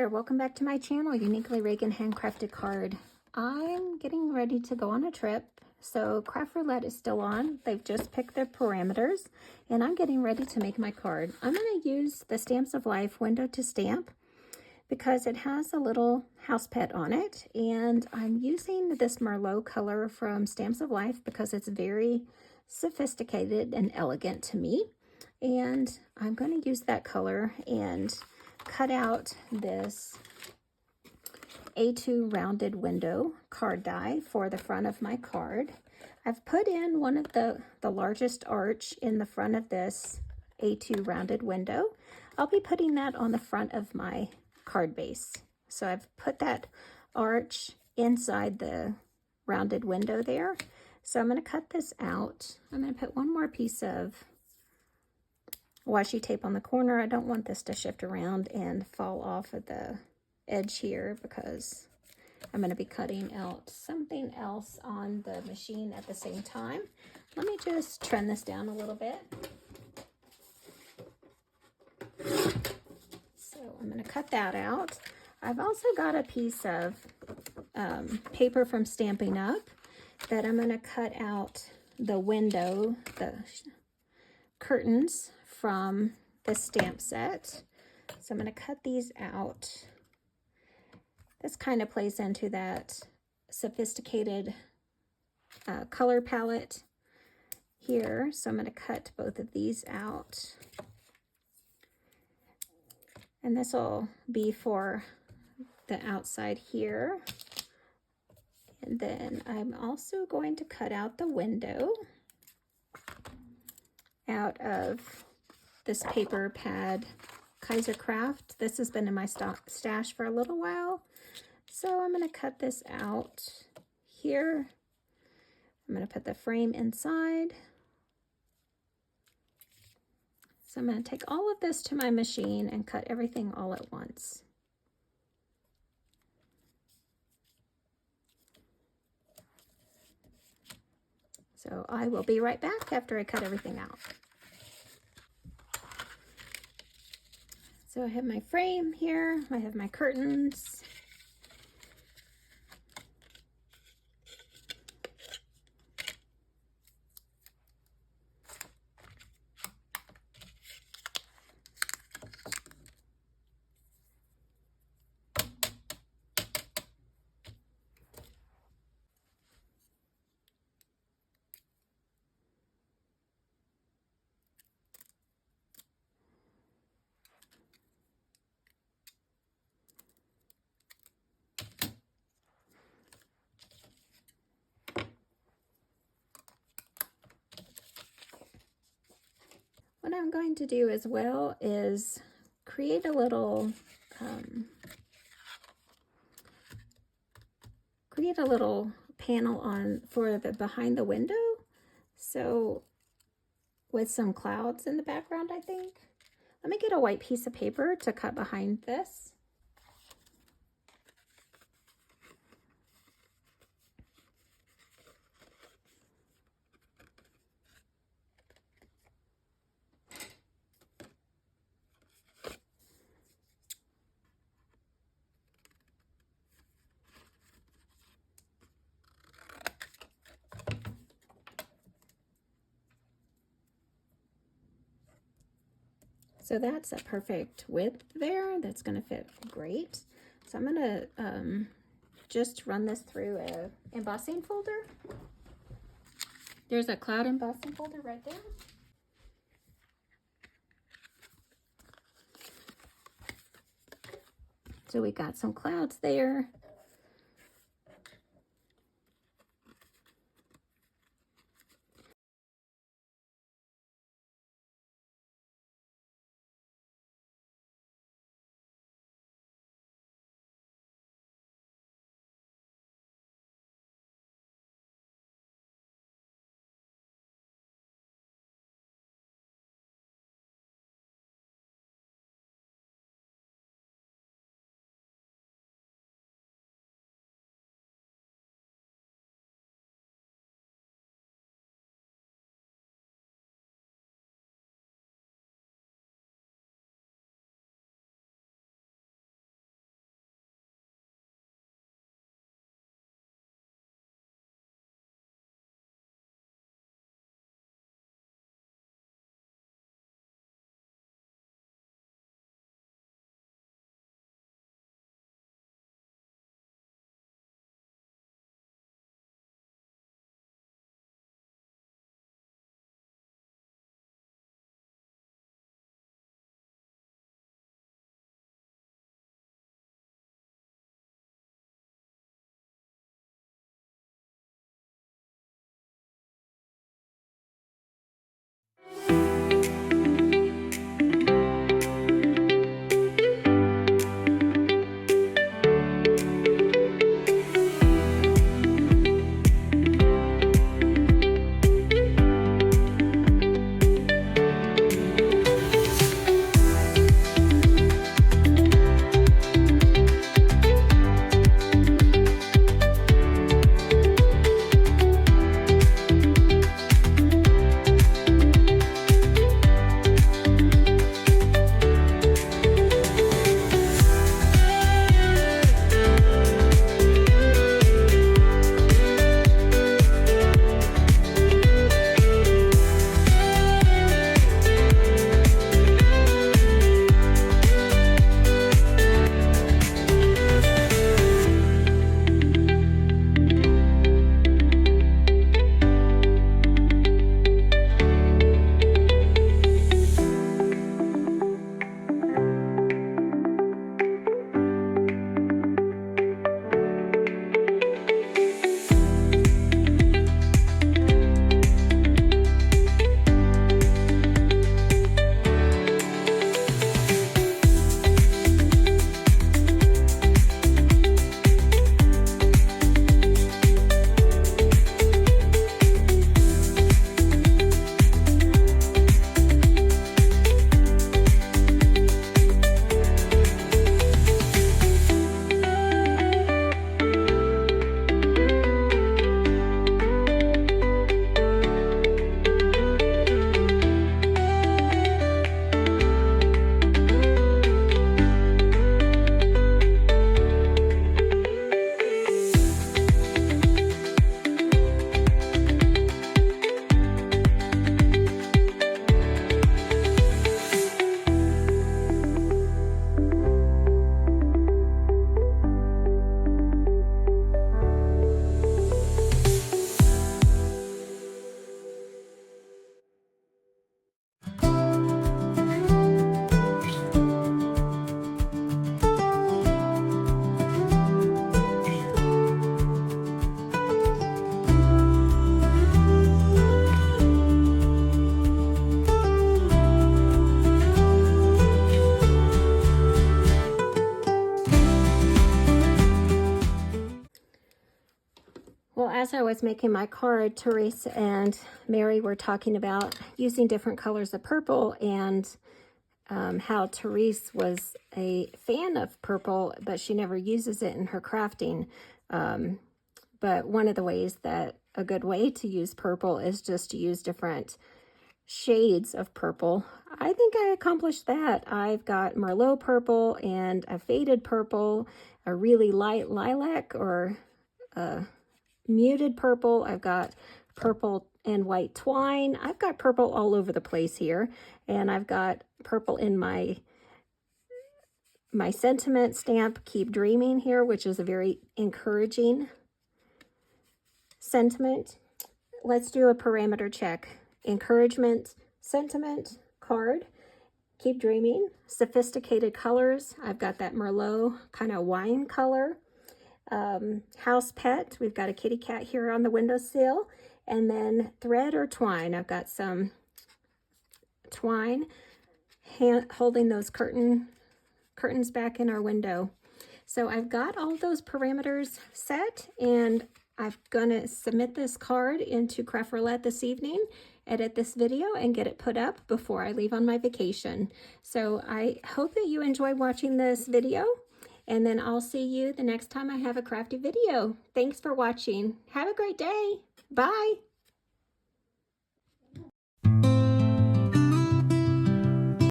there, welcome back to my channel, Uniquely Reagan Handcrafted Card. I'm getting ready to go on a trip, so Craft Roulette is still on. They've just picked their parameters, and I'm getting ready to make my card. I'm going to use the Stamps of Life window to stamp because it has a little house pet on it, and I'm using this Merlot color from Stamps of Life because it's very sophisticated and elegant to me, and I'm going to use that color and cut out this A2 rounded window card die for the front of my card. I've put in one of the largest arch in the front of this A2 rounded window. I'll be putting that on the front of my card base. So I've put that arch inside the rounded window there. So I'm going to cut this out. I'm going to put one more piece of washi tape on the corner. I don't want this to shift around and fall off of the edge here because I'm going to be cutting out something else on the machine at the same time. Let me just trim this down a little bit. So I'm going to cut that out. I've also got a piece of paper from Stampin' Up! That I'm going to cut out the window, the curtains from the stamp set. So I'm going to cut these out. This kind of plays into that sophisticated color palette here. So I'm going to cut both of these out. And this will be for the outside here. And then I'm also going to cut out the window out of this paper pad Kaiser Craft. This has been in my stash for a little while. So I'm going to cut this out here. I'm going to put the frame inside. So I'm going to take all of this to my machine and cut everything all at once. So I will be right back after I cut everything out. So I have my frame here, I have my curtains. What I'm going to do as well is create a little panel on for the behind the window. So with some clouds in the background, I think. Let me get a white piece of paper to cut behind this. So that's a perfect width there. That's going to fit great. So I'm going to just run this through a embossing folder. There's a cloud embossing folder right there. So we got some clouds there. Well, as I was making my card, Therese and Mary were talking about using different colors of purple, and how Therese was a fan of purple, but she never uses it in her crafting. But one of the ways that a good way to use purple is just to use different shades of purple. I think I accomplished that. I've got Merlot purple and a faded purple, a really light lilac or muted purple. I've got purple and white twine. I've got purple all over the place here, and I've got purple in my sentiment stamp, Keep Dreaming here, which is a very encouraging sentiment. Let's do a parameter check. Encouragement, sentiment, card, Keep Dreaming, sophisticated colors. I've got that Merlot kind of wine color. House pet, we've got a kitty cat here on the windowsill, and then thread or twine. I've got some twine holding those curtains back in our window. So I've got all those parameters set, and I'm gonna submit this card into Craft Roulette this evening, edit this video, and get it put up before I leave on my vacation. So I hope that you enjoy watching this video, and then I'll see you the next time I have a crafty video. Thanks for watching. Have a great day. Bye.